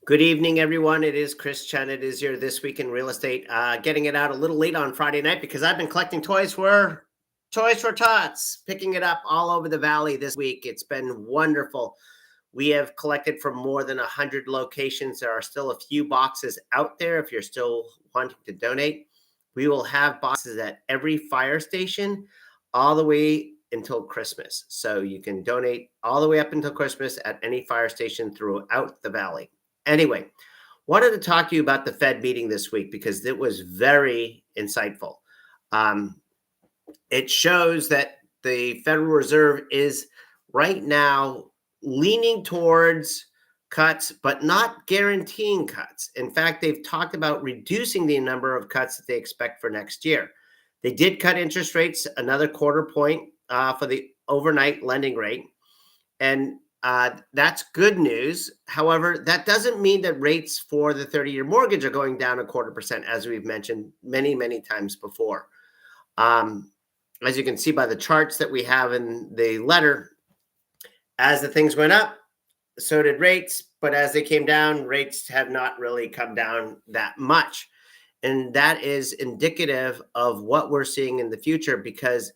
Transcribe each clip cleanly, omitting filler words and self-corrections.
Good evening, everyone. It is Chris Chen. It is your This Week in Real Estate. Getting it out a little late on Friday night because I've been collecting Toys for Tots, picking it up all over the valley this week. It's been wonderful. We have collected from more than 100 locations. There are still a few boxes out there if you're still wanting to donate. We will have boxes at every fire station all the way until Christmas. So you can donate all the way up until Christmas at any fire station throughout the valley. Anyway, wanted to talk to you about the Fed meeting this week because it was very insightful. It shows that the Federal Reserve is right now leaning towards cuts, but not guaranteeing cuts. In fact, they've talked about reducing the number of cuts that they expect for next year. They did cut interest rates another quarter point for the overnight lending rate. And that's good news. However, that doesn't mean that rates for the 30-year mortgage are going down 0.25%, as we've mentioned many, many times before. As you can see by the charts that we have in the letter, as the things went up, so did rates. But as they came down, rates have not really come down that much. And that is indicative of what we're seeing in the future because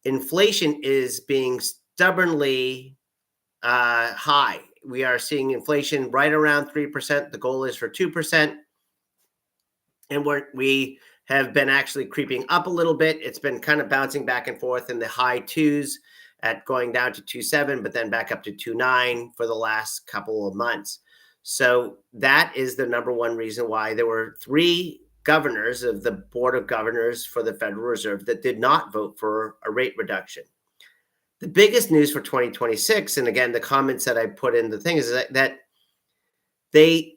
inflation is being stubbornly high. We are seeing inflation right around 3%. The goal is for 2%. And we have been actually creeping up a little bit. It's been kind of bouncing back and forth in the high twos at going down to 2.7, but then back up to 2.9 for the last couple of months. So that is the number one reason why there were 3 governors of the Board of Governors for the Federal Reserve that did not vote for a rate reduction. The biggest news for 2026, and again, the comments that I put in the thing is that they,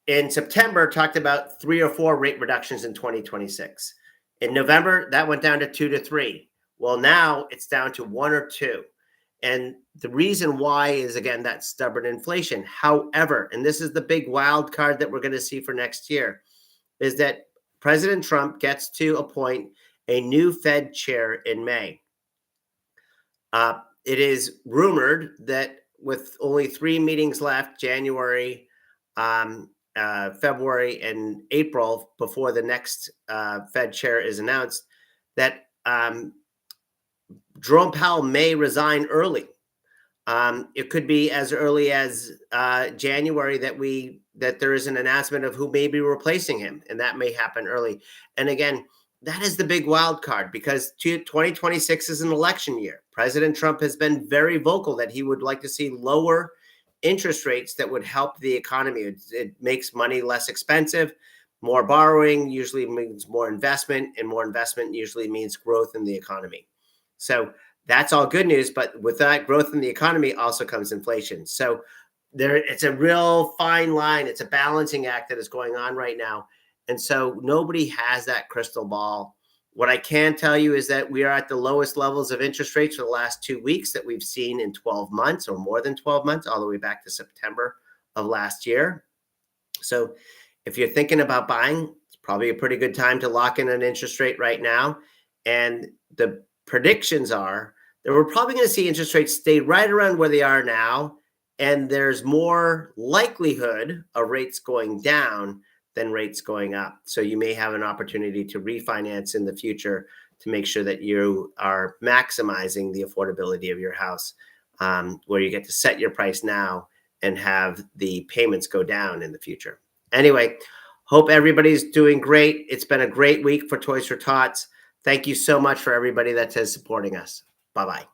in September, talked about 3 or 4 rate reductions in 2026. In November, that went down to 2 to 3. Well, now it's down to 1 or 2. And the reason why is, again, that stubborn inflation. However, and this is the big wild card that we're going to see for next year, is that President Trump gets to appoint a new Fed chair in May. It is rumored that with only 3 meetings left, January, February, and April, before the next Fed chair is announced, that Jerome Powell may resign early. It could be as early as January that there is an announcement of who may be replacing him, and that may happen early. And again, that is the big wild card because 2026 is an election year. President Trump has been very vocal that he would like to see lower interest rates that would help the economy. It makes money less expensive. More borrowing usually means more investment, and more investment usually means growth in the economy. So that's all good news. But with that growth in the economy also comes inflation. So it's a real fine line. It's a balancing act that is going on right now. And so nobody has that crystal ball. What I can tell you is that we are at the lowest levels of interest rates for the last 2 weeks that we've seen in 12 months or more than 12 months, all the way back to September of last year. So if you're thinking about buying, it's probably a pretty good time to lock in an interest rate right now. And the predictions are that we're probably going to see interest rates stay right around where they are now. And there's more likelihood of rates going down than rates going up. So you may have an opportunity to refinance in the future to make sure that you are maximizing the affordability of your house, where you get to set your price now and have the payments go down in the future. Anyway, hope everybody's doing great. It's been a great week for Toys for Tots. Thank you so much for everybody that is supporting us. Bye-bye.